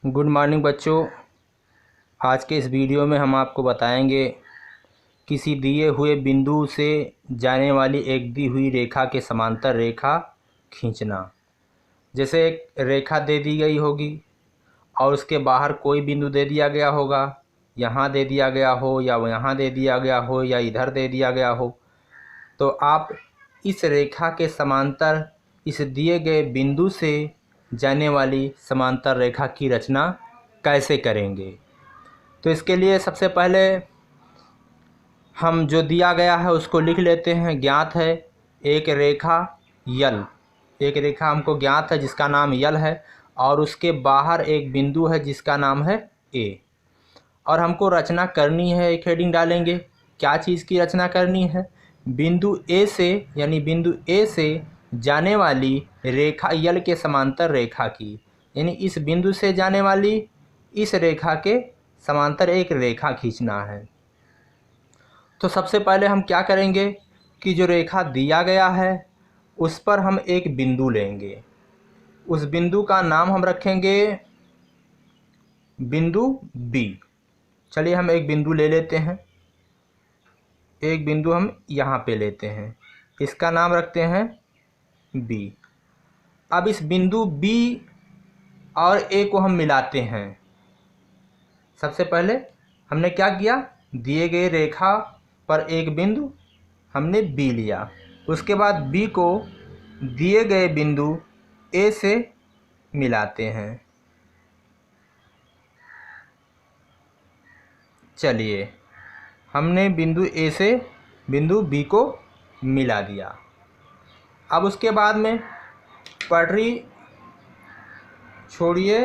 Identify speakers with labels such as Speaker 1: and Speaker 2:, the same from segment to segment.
Speaker 1: Good morning बच्चों। आज के इस वीडियो में हम आपको बताएंगे किसी दिए हुए बिंदु से जाने वाली एक दी हुई रेखा के समांतर रेखा खींचना। जैसे एक रेखा दे दी गई होगी और उसके बाहर कोई बिंदु दे दिया गया होगा, यहाँ दे दिया गया हो या यहाँ दे दिया गया हो या इधर दे दिया गया हो, तो आप इस रेखा के समांतर इस दिए गए बिंदु से जाने वाली समांतर रेखा की रचना कैसे करेंगे। तो इसके लिए सबसे पहले हम जो दिया गया है उसको लिख लेते हैं। ज्ञात है एक रेखा यल, एक रेखा हमको ज्ञात है जिसका नाम यल है और उसके बाहर एक बिंदु है जिसका नाम है ए। और हमको रचना करनी है, एक हेडिंग डालेंगे क्या चीज़ की रचना करनी है। बिंदु ए से यानी बिंदु ए से जाने वाली रेखा यल के समांतर रेखा की, यानी इस बिंदु से जाने वाली इस रेखा के समांतर एक रेखा खींचना है। तो सबसे पहले हम क्या करेंगे कि जो रेखा दिया गया है उस पर हम एक बिंदु लेंगे। उस बिंदु का नाम हम रखेंगे बिंदु बी। चलिए हम एक बिंदु ले लेते हैं, एक बिंदु हम यहाँ पे लेते हैं, इसका नाम रखते हैं बी। अब इस बिंदु बी और ए को हम मिलाते हैं। सबसे पहले हमने क्या किया, दिए गए रेखा पर एक बिंदु हमने बी लिया, उसके बाद बी को दिए गए बिंदु ए से मिलाते हैं। चलिए हमने बिंदु ए से बिंदु बी को मिला दिया। अब उसके बाद में पटरी छोड़िए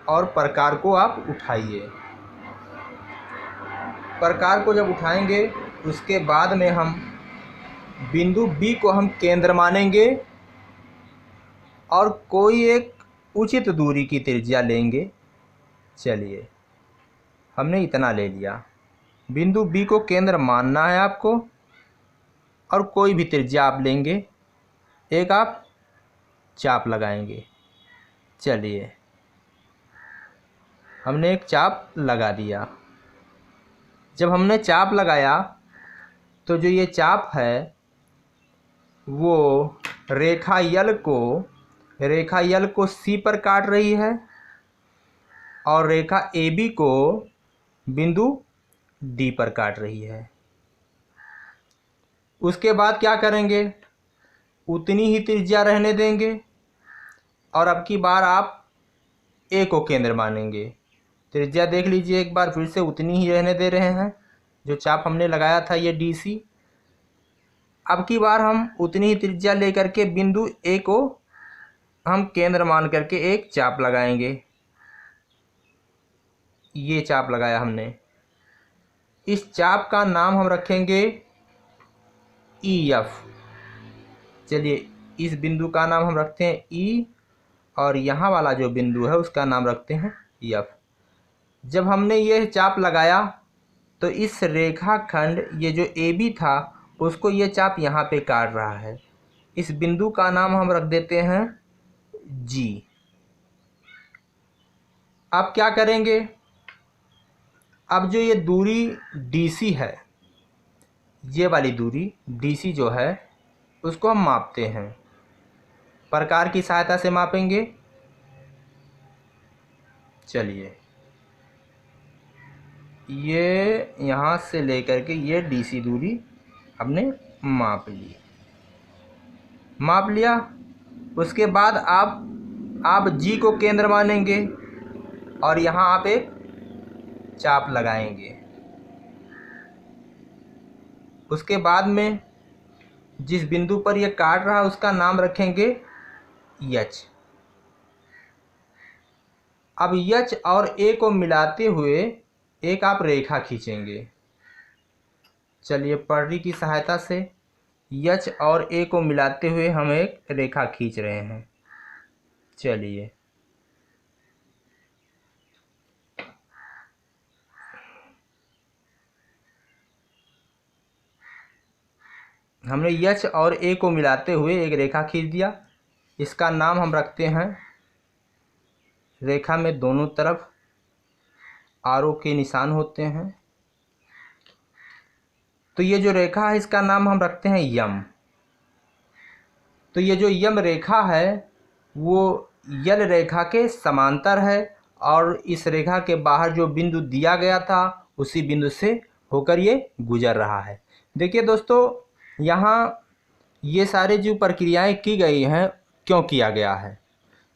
Speaker 1: और प्रकार को आप उठाइए। प्रकार को जब उठाएंगे उसके बाद में हम बिंदु बी को हम केंद्र मानेंगे और कोई एक उचित दूरी की त्रिज्या लेंगे। चलिए हमने इतना ले लिया, बिंदु बी को केंद्र मानना है आपको और कोई भी त्रिज्या आप लेंगे, एक आप चाप लगाएंगे। चलिए हमने एक चाप लगा दिया। जब हमने चाप लगाया तो जो ये चाप है वो रेखा यल को सी पर काट रही है और रेखा ए बी को बिंदु डी पर काट रही है। उसके बाद क्या करेंगे, उतनी ही त्रिज्या रहने देंगे और अब की बार आप ए को केंद्र मानेंगे। त्रिज्या देख लीजिए एक बार फिर से, उतनी ही रहने दे रहे हैं जो चाप हमने लगाया था ये डी सी। अब की बार हम उतनी ही त्रिज्या लेकर के बिंदु ए को हम केंद्र मान करके एक चाप लगाएंगे। ये चाप लगाया हमने, इस चाप का नाम हम रखेंगे ई एफ। चलिए इस बिंदु का नाम हम रखते हैं ई और यहाँ वाला जो बिंदु है उसका नाम रखते हैं एफ। जब हमने ये चाप लगाया तो इस रेखाखंड ये जो ए बी था उसको ये चाप यहाँ पे काट रहा है। इस बिंदु का नाम हम रख देते हैं जी। अब क्या करेंगे, अब जो ये दूरी DC है, ये वाली दूरी DC जो है उसको हम मापते हैं, प्रकार की सहायता से मापेंगे। चलिए ये यहाँ से लेकर के ये DC दूरी हमने माप ली, माप लिया। उसके बाद आप जी को केंद्र मानेंगे और यहाँ आप एक चाप लगाएंगे। उसके बाद में जिस बिंदु पर यह काट रहा है उसका नाम रखेंगे एच। अब एच और ए को मिलाते हुए एक आप रेखा खींचेंगे। चलिए पटरी की सहायता से एच और ए को मिलाते हुए हम एक रेखा खींच रहे हैं। चलिए हमने एच और ए को मिलाते हुए एक रेखा खींच दिया। इसका नाम हम रखते हैं रेखा में दोनों तरफ आरो के निशान होते हैं। तो ये जो रेखा है इसका नाम हम रखते हैं यम। तो ये जो यम रेखा है वो यल रेखा के समांतर है और इस रेखा के बाहर जो बिंदु दिया गया था उसी बिंदु से होकर ये गुजर रहा है। देखिए दोस्तों, यहाँ ये सारे जो प्रक्रियाएं की गई हैं क्यों किया गया है।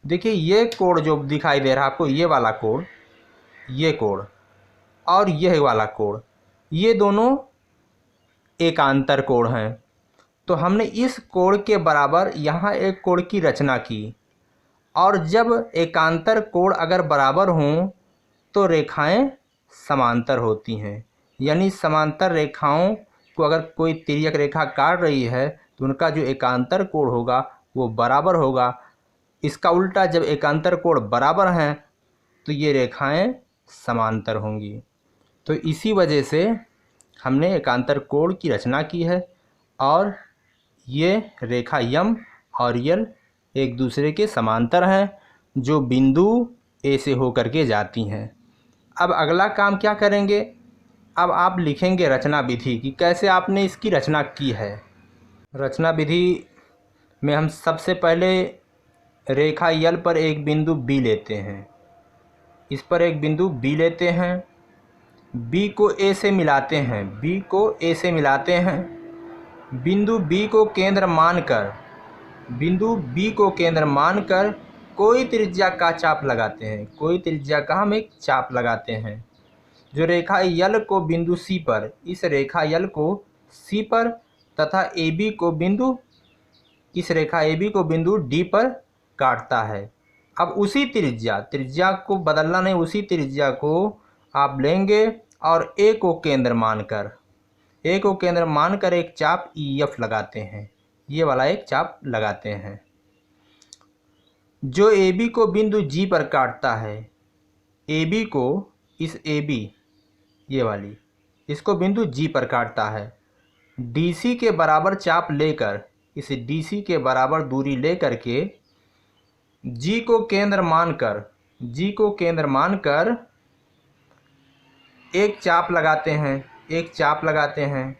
Speaker 1: देखिए ये कोण जो दिखाई दे रहा है आपको, ये वाला कोण, ये कोण और यह वाला कोण, ये दोनों एकांतर कोण हैं। तो हमने इस कोण के बराबर यहाँ एक कोण की रचना की और जब एकांतर कोण अगर बराबर हों तो रेखाएं समांतर होती हैं। यानी समांतर रेखाओं को अगर कोई तिर्यक रेखा काट रही है तो उनका जो एकांतर कोण होगा वो बराबर होगा। इसका उल्टा, जब एकांतर कोण बराबर हैं तो ये रेखाएं समांतर होंगी। तो इसी वजह से हमने एकांतर कोण की रचना की है और ये रेखा यम और यल एक दूसरे के समांतर हैं जो बिंदु ए से होकर के जाती हैं। अब अगला काम क्या करेंगे, अब आप लिखेंगे रचना विधि कि कैसे आपने इसकी रचना की है। रचना विधि में हम सबसे पहले रेखा यल पर एक बिंदु बी लेते हैं, इस पर एक बिंदु बी लेते हैं, बी को ए से मिलाते हैं, बी को ए से मिलाते हैं, बिंदु बी को केंद्र मानकर, बिंदु बी को केंद्र मानकर कोई त्रिज्या का चाप लगाते हैं, कोई त्रिज्या का हम एक चाप लगाते हैं। जो रेखा यल को बिंदु सी पर, इस रेखा यल को सी पर तथा ए बी को बिंदु, इस रेखा ए बी को बिंदु डी पर काटता है। अब उसी त्रिज्या को बदलना नहीं, उसी त्रिज्या को आप लेंगे और ए को केंद्र मानकर, ए को केंद्र मानकर एक चाप ई एफ लगाते हैं, ये वाला एक चाप लगाते हैं। जो ए बी को बिंदु जी पर काटता है, ए बी को, इस ए बी, ये वाली, इसको बिंदु जी पर काटता है। डी सी के बराबर चाप लेकर, इस डी सी के बराबर दूरी लेकर के जी को केंद्र मानकर, जी को केंद्र मानकर एक चाप लगाते हैं, एक चाप लगाते हैं।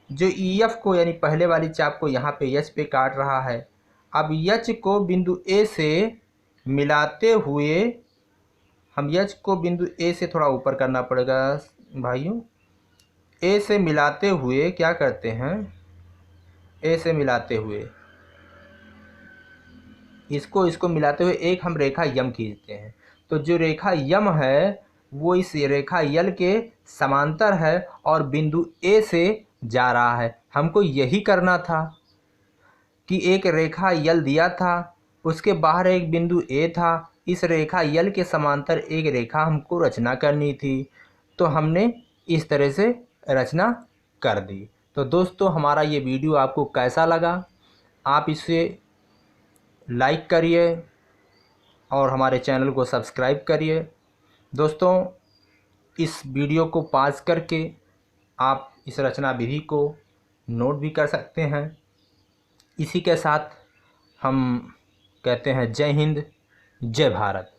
Speaker 1: जो ई एफ को, यानी पहले वाली चाप को यहाँ पे एच पे काट रहा है। अब एच को बिंदु ए से मिलाते हुए, हम एच को बिंदु ए से थोड़ा ऊपर करना पड़ेगा भाइयों, ए से मिलाते हुए क्या करते हैं, ए से मिलाते हुए इसको मिलाते हुए एक हम रेखा यम खींचते हैं। तो जो रेखा यम है वो इस रेखा यल के समांतर है और बिंदु ए से जा रहा है। हमको यही करना था कि एक रेखा यल दिया था, उसके बाहर एक बिंदु ए था, इस रेखा यल के समांतर एक रेखा हमको रचना करनी थी। तो हमने इस तरह से रचना कर दी। तो दोस्तों, हमारा ये वीडियो आपको कैसा लगा, आप इसे लाइक करिए और हमारे चैनल को सब्सक्राइब करिए। दोस्तों, इस वीडियो को पॉज करके आप इस रचना विधि को नोट भी कर सकते हैं। इसी के साथ हम कहते हैं जय हिंद, जय भारत।